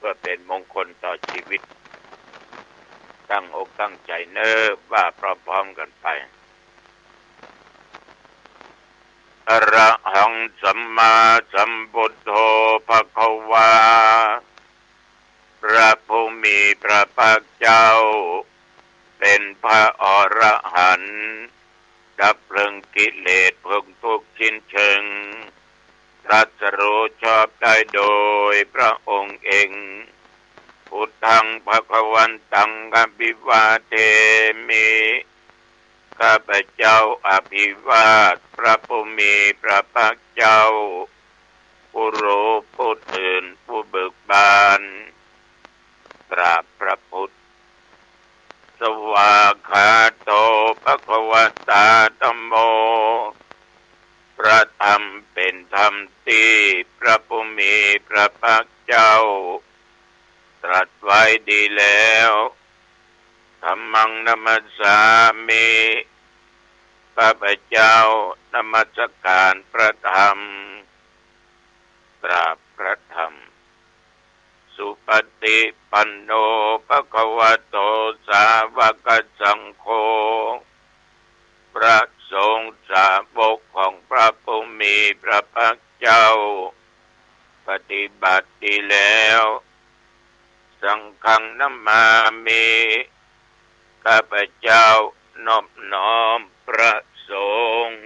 พื่อเป็นมงคลต่อชีวิตตั้งอกตั้งใจเนิ่บว่าพร้อมๆกันไปอะระหังสัมมาสัมพุทโธภควาพระผู้มีพระภาคเจ้าเป็นพระอรหันต์ดับเพลิงกิเลสพึงทุกชิ้นเชิงตรัสรู้ชอบได้โดยพระองค์เองพุทธังภควันตังอภิวาเทมิข้าพเจ้าอภิวาทพระผู้มีพระภาคเจ้าผู้รู้ผู้ตื่นผู้เบิกบานตราบพระพุทธสวากขาโตภควตาธัมโมพระธรรมเป็นธรรมที่พระผู้มีพระภาคเจ้าตรัสไว้ดีแล้วธัมมังนัมสสามิข้าพเจ้านมัสการพระธรรมตราบพระธรรมสุปฏิปันโนภควโตสาวกสังโฆพระสงฆ์สาวกของพระผู้มีพระภาคเจ้าปฏิบัติดีแล้วสังฆังนัมมามิข้าพเจ้านอบน้อมพระสงฆ์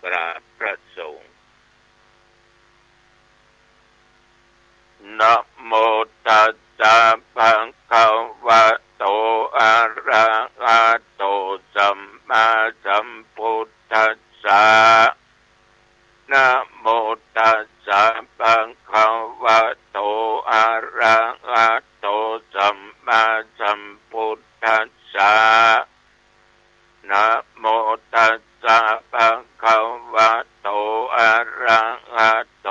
กราบพระสงฆ์นะโมตัสสะภะคะวะโตอะระหะโตสัมมาสัมพุทธัสสะนะโมตัสสะภะคะวะโตอะระหะโตสัมมาสัมพุทธัสสะนะโมตัสสะภะคะวะโตอะระหะโต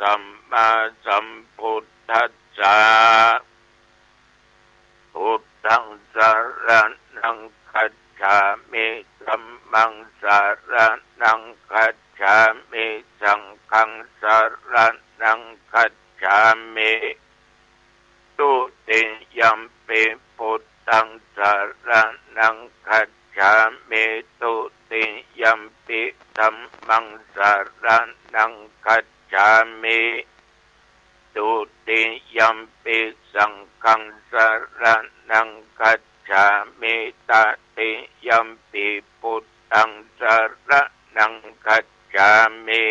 สัมมาสัมพุทธัสสะพุทธังสรณังคัจฉามิธัมมังสรณังคัจฉามิสังฆังสรณังคัจฉามิตุติยัมปิพุทธังสรณังคัจฉามิตุติยัมปิธัมมังสรณังคัจฉามิตุติยัมปิสังฆังสรณังคัจฉามิตติยัมปิพุทธังสรณังคัจฉามิ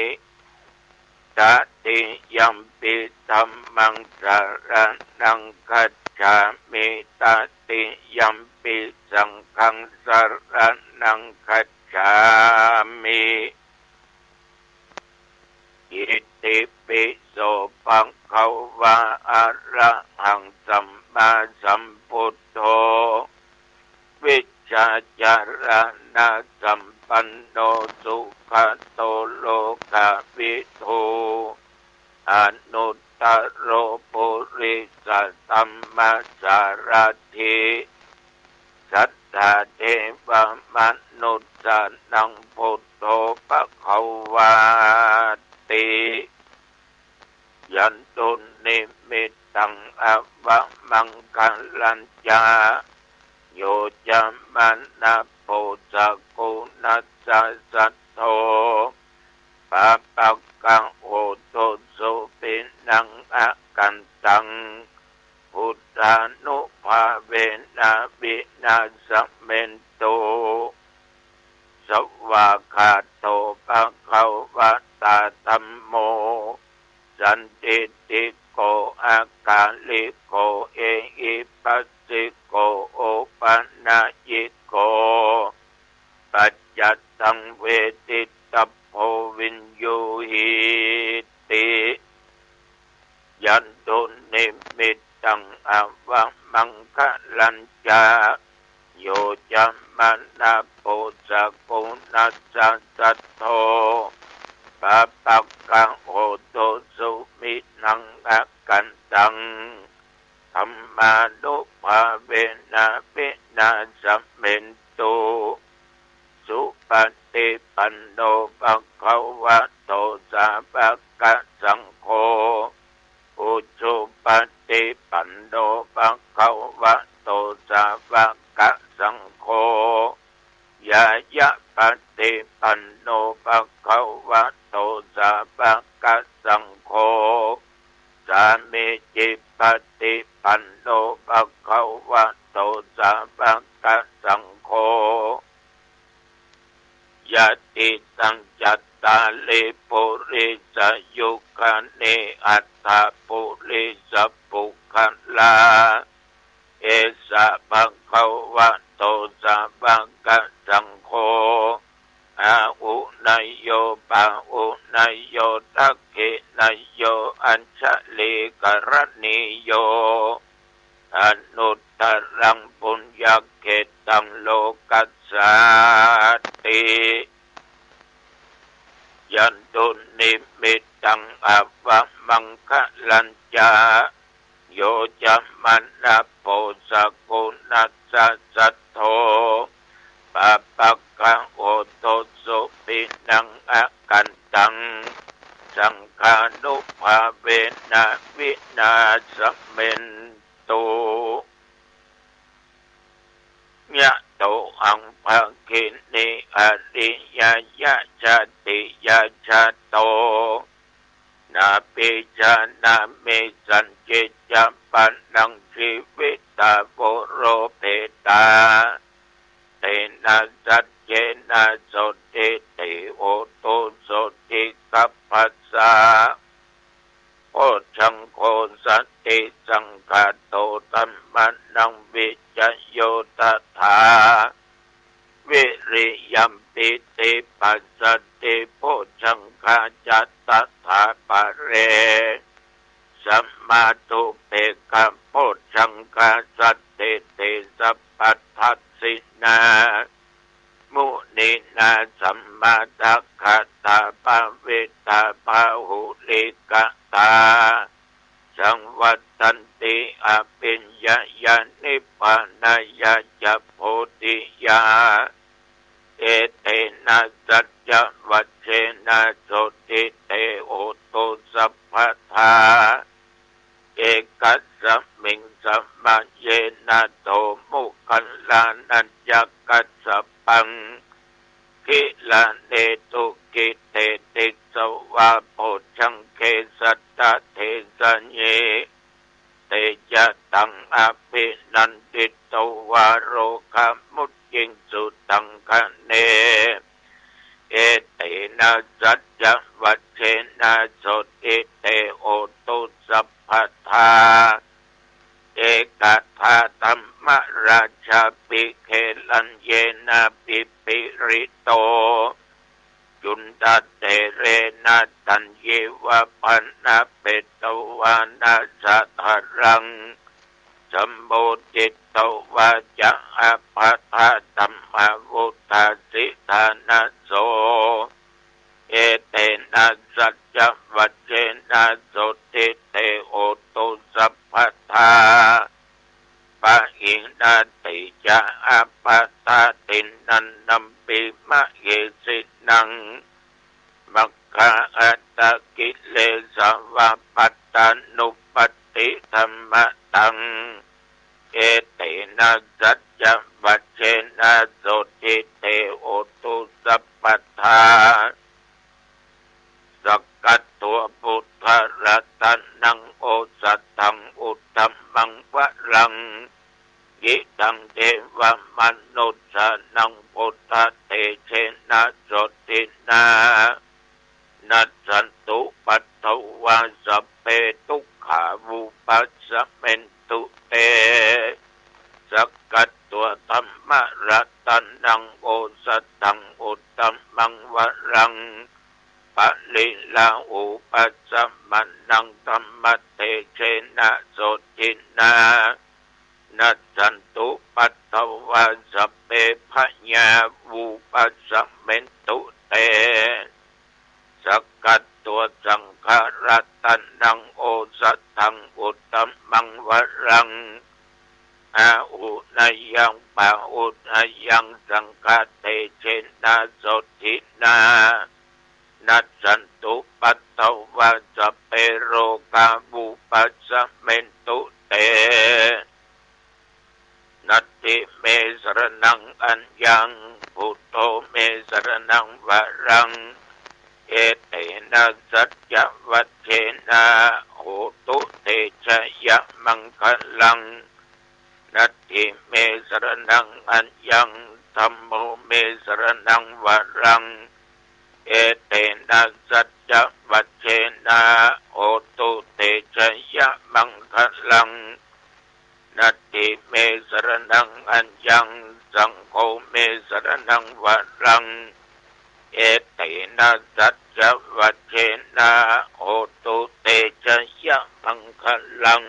ตติยัมปิธัมมังสรณังคัจฉามิตติยัมปิสังฆังสรณังคัจฉามิอิติปิโสภะคะวะอะระหังสัมมาสัมพุทโธวิชชาจารณะสัมปันโนสุขโตโลกวิทูอนุตตโรปุริสธัมมัสสารถิสัทธาเทวมนุษย์สนังพุทโธภควาติยันตุนิมิตตังอวะมังคัลลัญจาโยจะมันนะโพสกุนัสสะสัทโธปะปักกังโอโตสุปินังอะกันตังพุทธานุภาเวนะวินาศเมนโตสวากขาโตภะคะวะตาธัมโมสันติติโกอากาลิโกเอหิปัสสิโกโอปันนายิโกปัจจัตตังเวทิตัพโพวินยูหิติยันตุนิมิตตังอวะมังคะลัญจาโยจะมันนะโพสกุนัสสะสัทโธปะปักกังโอโตสุมินังอะกันตังธัมมานุภาเวนะวินาศเมนโตสุปฏิปันโนภควโตสาวกสังโฆอุชุป ฏิปันโนภะคะวะโตสาวกสังโฆยายะปฏิปันโนภะคะวะโตสาวกสังโฆสามิจิปฏิปันโนภะคะวะโตสาวกสังโฆยะติตังจัตตาลิปุริสยุคเนอัตถปุริสปุคลาเอสะภะคะวะโตสาวกสังโฆอาอุนยโยปะอุนยโยทักขินยโยอัญชลิกรณิโยอนุตตรังปุญญเขตังโลกัสสาติยันตุนิมิตตังอวะมังคะลัญจาโยจะมันนะโพสกุนัสสะสัทโธปะปะกะโอโตสุปินังอะกันตังสังฆานุภาเวนะวินาศเมนตุยะโตอังภคินิอริยยะชาติยะชาโตนาปิจานามิสัญจิจปันนังชีวิตาโวโรเปตาเตนะสัจเจนะโสติติโอโตโสติกัปปัสสะโอชังโคสัตติสังฆาโตธัมมังนังวิจโยตถาวิริยัมปิติปัสสติโพชังคาจัตตถาปะเรสัมมาตุเปกะโพชังคาสัตติติสัพพัทธัสสินามุนินาสัมมาทัคคตาปะเวตาภาหุลิกตาสังวัตันติอภิญญายานิพพานายาจะโพธิยาเอเตนะสัจจวัชเชนะโสติเตโอโตสัพพทาเอกัสสมิงสัมมาเยนะโตมุขัลลานัญญกัสสปังกิลาเนตุกิเตติสวะโพชังเคสัตตะเทสัญเยเตจตังอภินันติโตวาโรคามุตยิงสุตังคะเนเอเตนะสัจจวัชเชนะโสติเตโอตุสัพพทาเอกทาธัมมราชาปิเคลัญเยนะปิปิริโตจุนตเตเรนะตัญเยวะปันนะเปตวานะสัทธรังสัมโพธิตวาจะอะภัทตัมมาวุตาสิธานะโสเอเตนะสัจจวัชเชนะโสติเตโอตุสัพพทาปะหินาติจะอะภัตตาตินันนัมปิมะเยสินังมัคคะอัตตกิเลสวะปัตตานุปติธัมมะตังเอเตนะสัจจวัชเชนะโสติเตโอตุสัพพทาสักกัตตัวพุทธรัตนังโอสัตถังอุตตัมมังวะรังยิตังเทวมนุสสานังพุทธเตเชนะโสตินานัสสันตุปัตตวาสัพเพทุกขาวุปัสสะเมนตุเตสักกัตตัวธรรมรัตนังโอสัตถังอุตตัมมังวะรังปะลิลาอุปัสสะมันังธรรมเตเชนะโสตินานัสสันตุปัตตวาสัพเพพญาวุปัสสะเมนตุเตสักกัตตัวสังฆรัตนังโอสัตถังอุตตัมมังวะรังอาอุนยังปะอุนยังสังฆเตเชนะโสตินานัสสันตุปัตตวาสัพเพโรกาวุปัสสะเมนตุ เตนัตติเมสรนังอัญญังพุทโธเมสรนังวรังเอเตนะสัจจวัชเชนะโหตุเตชะยะมังคลังนัตถิเมสรนังอัญญังธัมโมเมสรนังวรังเอเตนะสัจจวัชเชนะโหตุเตชะยะมังคลังนัตถิเมสรนังอัญญังสังโฆเมสรนังวรังเอเตนะสัจจวัชเชนะโหตุเตชะยะมังคลัง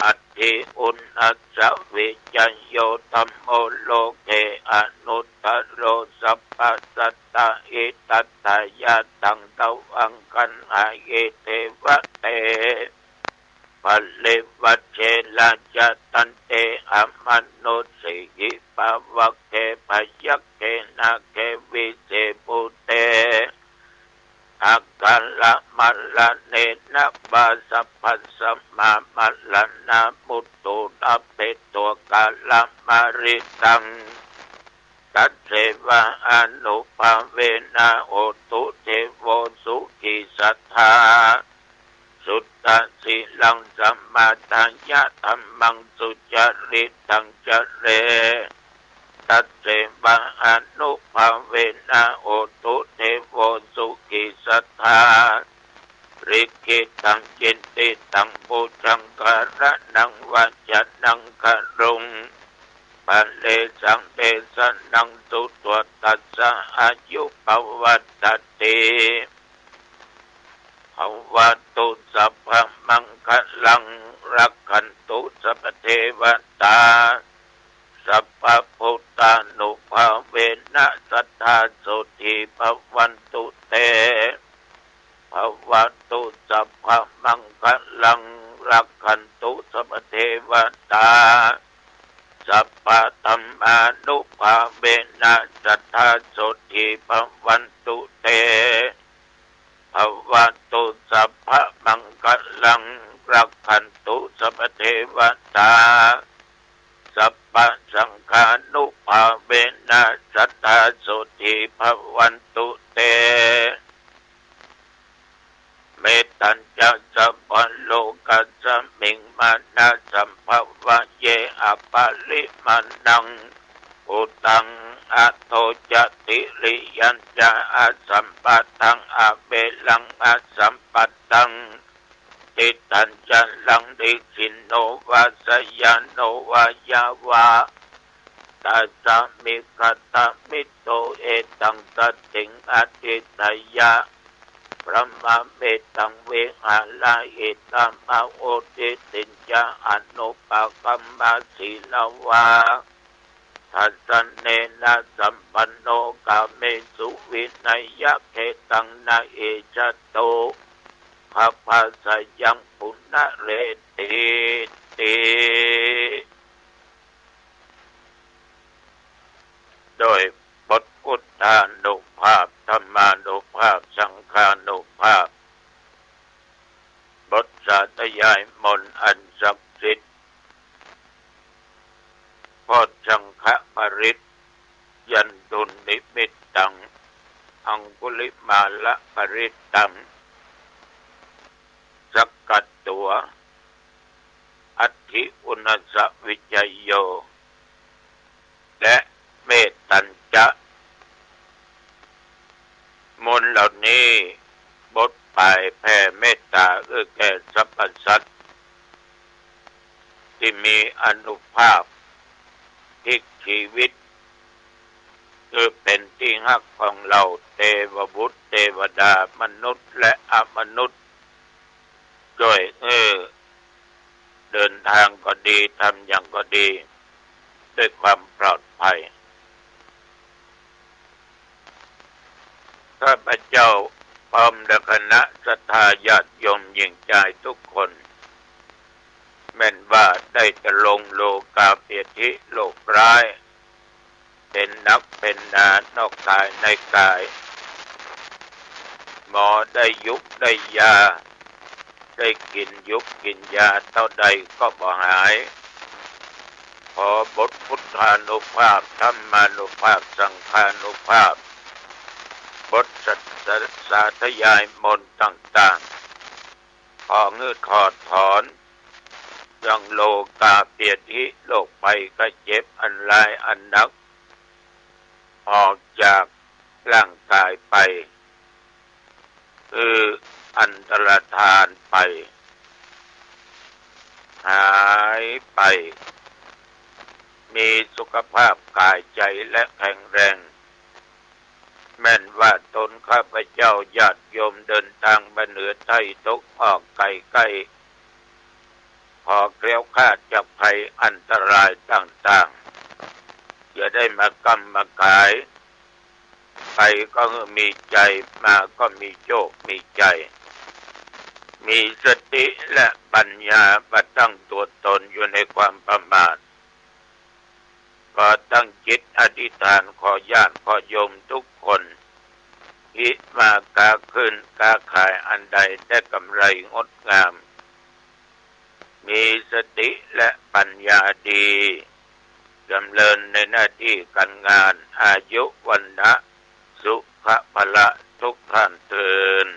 อัตถิอุณอัสสะวิจัยโยธัมโมโลเกอนุตตโรสัพพสัตตะอิตัตถายะตังตวังกันอาเยเทวะเตปัลเลวัชเชละจะตันเตอมนุสิกิปะวะเกพยักเกนะเกวิเสปุเตอาการละมัลละเนนะบาสัพพัสสมามัลละนะมุตตุนะเปตัวกาละมาริตังตัสเสวะอนุภาเวนะโอตุเทโวสุขิสัทธาสุตตะสิลังสัมมาทัญญะธัมมังสุจริตังจเรตัสเสวะอนุภาเวนะโอตุเทโวสุขิสัทธาริกิตังจินติตังปุจังกะระนังวัจจนังกะรุงปัลเลสังเตสนังสุตวตัสสะอายุปวัตตติภวัตุสัพพมังคลังรักขันตุสัพเทวตาสัพพพุทธานุภาเวนะสัทธาโสติภวันตุเตภวัตุสัพพมังคลังรักขันตุสัพเทวตาสัพพธัมมานุภาเวนะสัทธาโสติภวันตุเตภวัตุสัพพมังคลังรักขันตุสัพเทวตาสัพพสังฆานุภาเวนะสัทธาโสติภวันตุเตเมตัญจะสัพพโลกัสสมิงมานะสัมภวะเยอปาลิมานังอุตังอะโทจติริยัญจะอะสัมปัตตังอะเบลังอะสัมปัตตังติตัญจะลังดิขินโนวาสยานโนวายาวาตัสสะมิคัตตะมิโตเอตังตัตติงอติตยะพระมะเมตังเวหาลาเอตัมมาโอติตินจะอนุปกัมมาสีลาวาทัสสเนนะสัมปันโนกาเมสุวินัยยะเขตังนาเอจโตภะภาสยังปุณณเรติติโดยบทพุทธานุภาพธรรมานุภาพสังฆานุภาพบทสาธยายมนต์อันศักดิ์สิทธิ์โพชฌังคะปริตยันตุนิมิตตังอังคุลิมาละปริตตังสกัดตัวอัตถิอุณสวิจัยโยและเมตตัญจะมนต์เหล่านี้บทไปแผ่เมตตาแก่สรรพสัตว์ที่มีอานุภาพที่ชีวิตคือเป็นที่ฮักของเราเทวบุตรเทวดามนุษย์และอมนุษย์ช่วยเดินทางก็ดีทำอย่างก็ดีด้วยความปลอดภัยข้าพเจ้าพร้อมด้วยคณะศรัทธาญาติโยมยิ่งใจทุกคนแม้นว่าได้จะลงโลกาเปติโลกร้ายเป็นนักเป็นนานอกกายในกายหมอได้ยุบได้ยา ได้กินยุบกินยาเท่าใดก็บ่หายขอบทพุทธานุภาพธรรมานุภาพสังฆานุภาพบทสาธยายมนต์ต่างๆขอเงืดขอดถอนยังโลกาเปียทิโลกไปก็เจ็บอันร้ายอันนักออกจากร่างกายไปคืออันตรธานไปหายไปมีสุขภาพกายใจและแข็งแรงแม้นว่าตนข้าพเจ้าญาติโยมเดินทางมาเหนือไทยตกออกไกลใกล้พอเกลียวคาดจากภัยอันตรายต่างๆอย่าได้มากำมากายไปก็มีใจมาก็มีโชคมีใจมีสติและปัญญาประตั้งตัวตนอยู่ในความประมาทก็ตั้งจิตอธิษฐานขอญาติขอโยมทุกคนที่มากาขึ้นกาขายอันใดได้กำไรงดงามมีสติและปัญญาดีดำเนินในหน้าที่การงานอายุวันนะสุขภละทุกท่านเถิด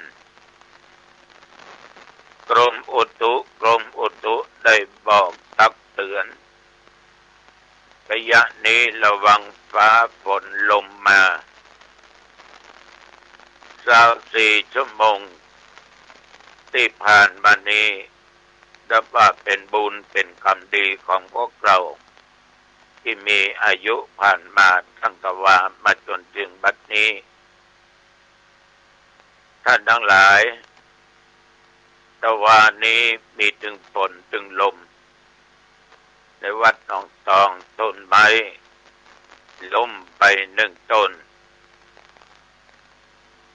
กรมอุตุได้บอกตักเตือนระยะนี้ระวังฟ้าฝนลมมา24 ชั่วโมงที่ผ่านมานี้นับว่าเป็นบุญเป็นกรรมดีของพวกเราที่มีอายุผ่านมาตั้งแต่ว่ามาจนถึงบัดนี้ท่านทั้งหลายตะวันนี้มีถึงฝนถึงลมในวัดหนองตองต้นไม้ล้มไป1 ต้น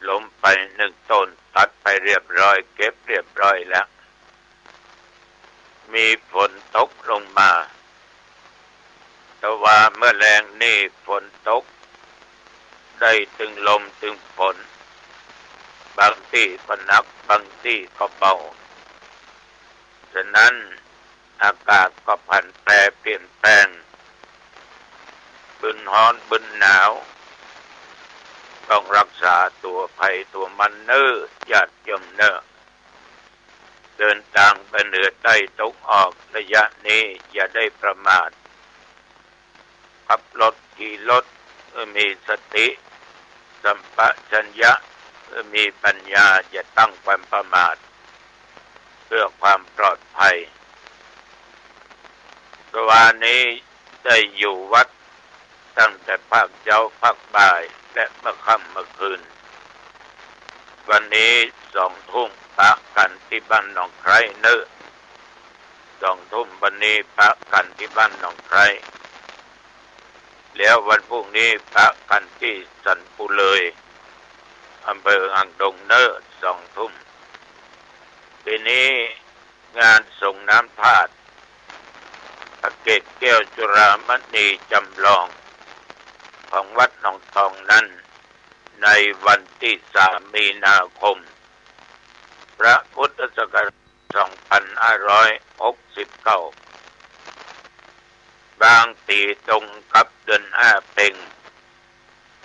ล้มไป1 ต้นตัดไปเรียบร้อยเก็บเรียบร้อยแล้วมีฝนตกลงมาแต่ว่าเมื่อแรงนี่ฝนตกได้ถึงลมถึงฝนบางที่ก็หนักบางที่ก็เบาฉะนั้นอากาศก็ผันแปรเปลี่ยนแปลงบึนร้อนบึนหนาวต้องรักษาตัวภัยตัวมันเน้อญาติโยมเน้อเดินทางไปเหนือใต้ตกออกระยะนี้อย่าได้ประมาทขับรถขี่รถมีสติสัมปชัญญะมีปัญญาอย่าตั้งความประมาทเพื่อความปลอดภัยวันนี้ได้อยู่วัดตั้งแต่ภาคเช้าภาคบ่ายและเมื่อค่ำเมื่อคืนวันนี้2 ทุ่มพระกันที่บ้านหนองไคร้เนื้อ2 ทุ่มวันนี้พระกันที่บ้านหนองไคร้แล้ววันพรุ่งนี้พระกันที่สันปุเลยอำเภออ่างดงเนื้อ2 ทุ่มปีนี้งานส่งน้ำธาตุพระเกศแก้วจุฬามณีจำลองของวัดหนองทองนั้นในวันที่3 มีนาคมพระพุทธศักราช 2569บางปีตรงกับเดือน5 เพ็ง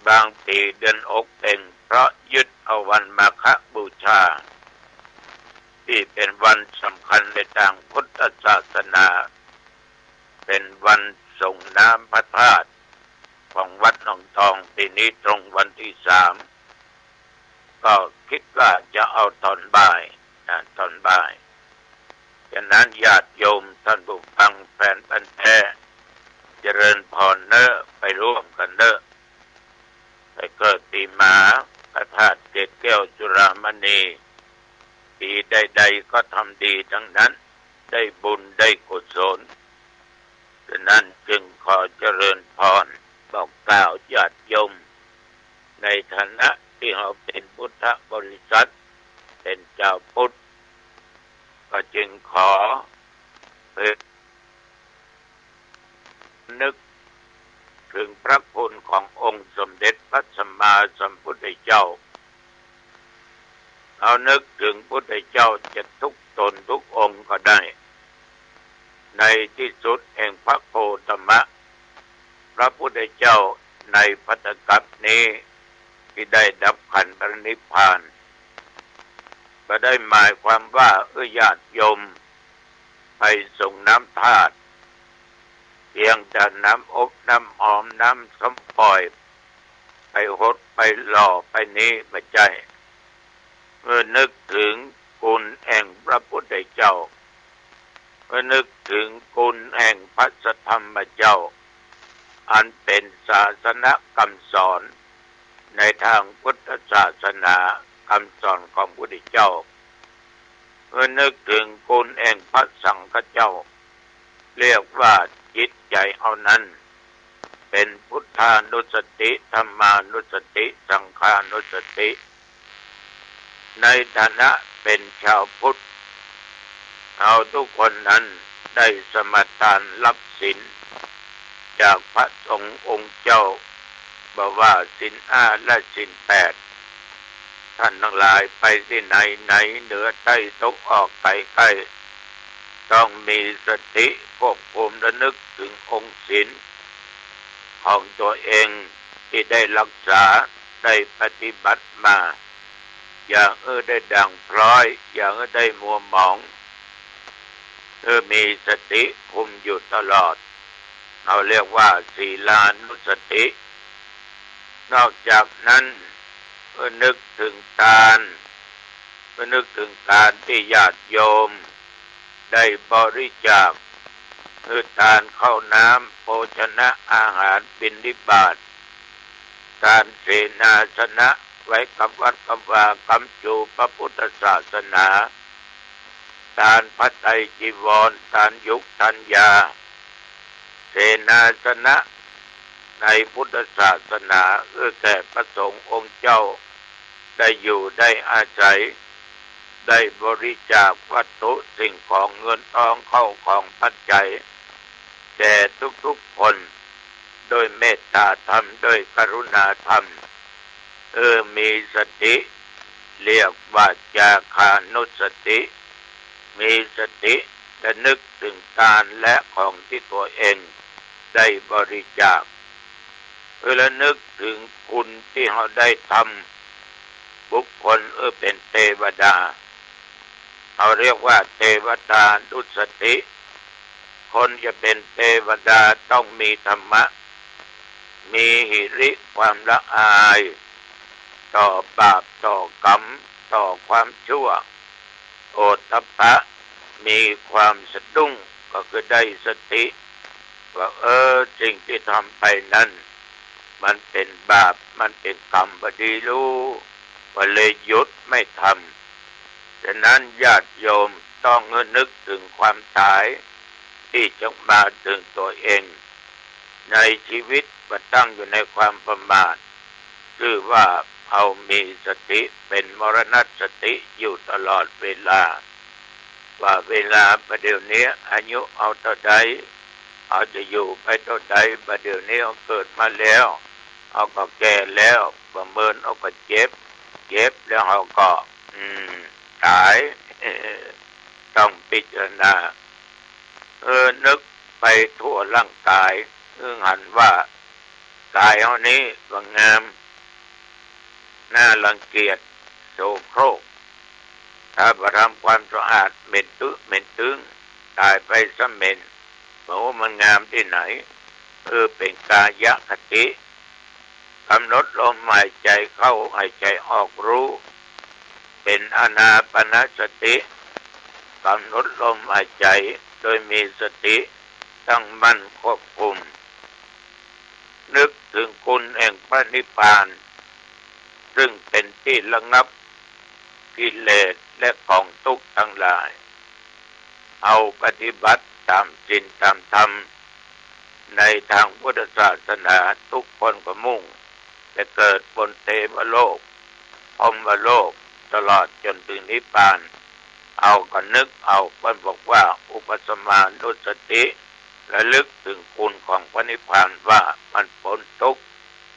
บางปีเดือน6 เพ็งเพราะยึดเอาวันมาฆบูชาที่เป็นวันสำคัญในทางพุทธศาสนาเป็นวันส่งน้ำพระธาตุของวัดหนองทองปีนี้ตรงวันที่ 3ก็คิดว่าจะเอาตอนบ่ายฉะนั้นญาติโยมท่านผู้ฟังแฟนพันธุ์แท้เจริญพรเนอะไปร่วมกันเนอะไปเกิดปีหมาพระธาตุเกศแก้วจุฬามณีปีใดๆก็ทำดีทั้งนั้นได้บุญได้กุศลฉะนั้นจึงขอเจริญพรบอกกล่าวญาติโยมในฐานะที่เราเป็นพุทธบริษัทเป็นเจ้าพุทธก็จึงขอนึกถึงพระคุณขององค์สมเด็จพระสัมมาสัมพุทธเจ้าเอานึกถึงพุทธเจ้าจะทุก ตนทุกองค์ก็ได้ในที่สุดแห่งพระโคตมะพระพุทธเจ้าในภัตตกัปนี้ที่ได้ดับขันธ์ปรินิพพานก็ได้หมายความว่าญาติโยมไปส่งน้ำธาตุเพียงแต่น้ำอบน้ำหอมน้ำส้มปล่อยไปหดไปหล่อไปนี้ไม่ใช่เมื่อนึกถึงคุณแห่งพระพุทธเจ้าเมื่อนึกถึงคุณแห่งพระสัทธรรมเจ้าอันเป็นศาสนคำสอนในทางพุทธศาสนาคำสอนของพระพุทธเจ้าเมื่อนึกถึงคุณแห่งพระสังฆเจ้าเรียกว่าจิตใจเอานั้นเป็นพุทธานุสติธรรมานุสติสังฆานุสติในฐานะเป็นชาวพุทธเอาทุกคนนั้นได้สมาทานรับศีลจากพระสงฆ์องค์เจ้าบอกว่าศีล5และศีล8ท่านทั้งหลายไปที่ไหนเหนือใต้ตกออกไปใกล้ต้องมีสติควบคุมระลึกถึงองค์ศีลของตัวเองที่ได้รักษาได้ปฏิบัติมาอย่าได้ดังพร้อยอย่าได้มัวหมองมีสติคุมอยู่ตลอดเราเรียกว่าศีลานุสตินอกจากนั้นนึกถึงการที่ญาติโยมได้บริจาคทานข้าวน้ำโภชนะอาหารบิณฑบาตทานเสนาสนะไว้กับวัดกับวากำจูพระพุทธศาสนาทานพระไตรจีวรทานยุคทานยาเสนาสนะในพุทธศาสนาแก่พระสงฆ์องค์เจ้าได้อยู่ได้อาศัยได้บริจาควัตถุสิ่งของเงินทองเข้าของปัจจัยแก่ทุกๆคนโดยเมตตาธรรมโดยกรุณาธรรมมีสติเรียกว่าจาคานุสติมีสติและนึกถึงการและของที่ตัวเองได้บริจาคและนึกถึงคุณที่เขาได้ทำบุคคลเป็นเทวดาเขาเรียกว่าเทวดานุสติคนจะเป็นเทวดาต้องมีธรรมะมีหิริความละอายต่อบาปต่อกรรมต่อความชั่วโอตตัปปะมีความสะดุ้งก็คือได้สติว่าสิ่งที่ทำไปนั้นมันเป็นบาปมันเป็นกรรมบดีรู้ว่าเลยหยุดไม่ทำฉะนั้นญาติโยมต้องนึกถึงความตายที่จะมาถึงตัวเองในชีวิตมาตั้งอยู่ในความประมาทคือว่าเอามีสติเป็นมรณสติอยู่ตลอดเวลาว่าเวลาประเดี๋ยวนี้อายุเอาเท่าใดเอาจะอยู่ไปเท่าใดประเดี๋ยวนี้เอาเกิดมาแล้วเอาก็แก่แล้วประเมินเอาก็เจ็บแล้วเอาก็ตายต้องพิจารณานึกไปทั่วร่างกายหันว่ากายเฮานี้ว่างามน่ารังเกียจโสโครกถ้าบ่ทำความสะอาดเหม็นตึงตายไปซะเหม็นบอกว่ามันงามที่ไหนเป็นกายคติกำหนดลมหายใจเข้าหายใจออกรู้เป็นอานาปานสติกำหนดลมหายใจโดยมีสติตั้งมั่นควบคุมนึกถึงคุณแห่งพระนิพพานซึ่งเป็นที่ระงับกิเลสและของทุกข์ทั้งหลายเอาปฏิบัติตามศีลตามธรรมในทางพุทธศาสนาทุกคนก็มุ่งจะเกิดบนเทวโลกพรหมโลกตลอดจนถึงนิพพานเอาก็นึกเอาเพิ่นบอกว่าอุปสมานุสติระลึกถึงคุณของพระนิพพานว่ามันพ้นทุกข์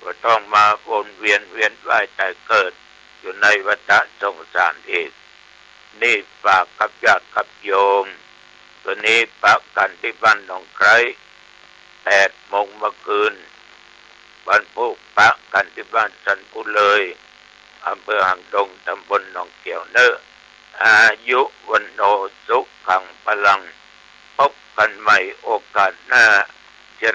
ก็ต้องมาวนเวียนว่ายตายเกิดอยู่ในวัฏสงสารอีก นี่ฝากกับญาติกับโยมตัวนี้ปะกันที่บ้านหนองไคร้8 โมงเมื่อคืนวันพุธปะกันที่บ้านสันปุเลยอำเภอหางดงตำบลหนองเกี่ยวเนออายุวันโนสุขังพลังพบกันใหม่โอกาสหน้า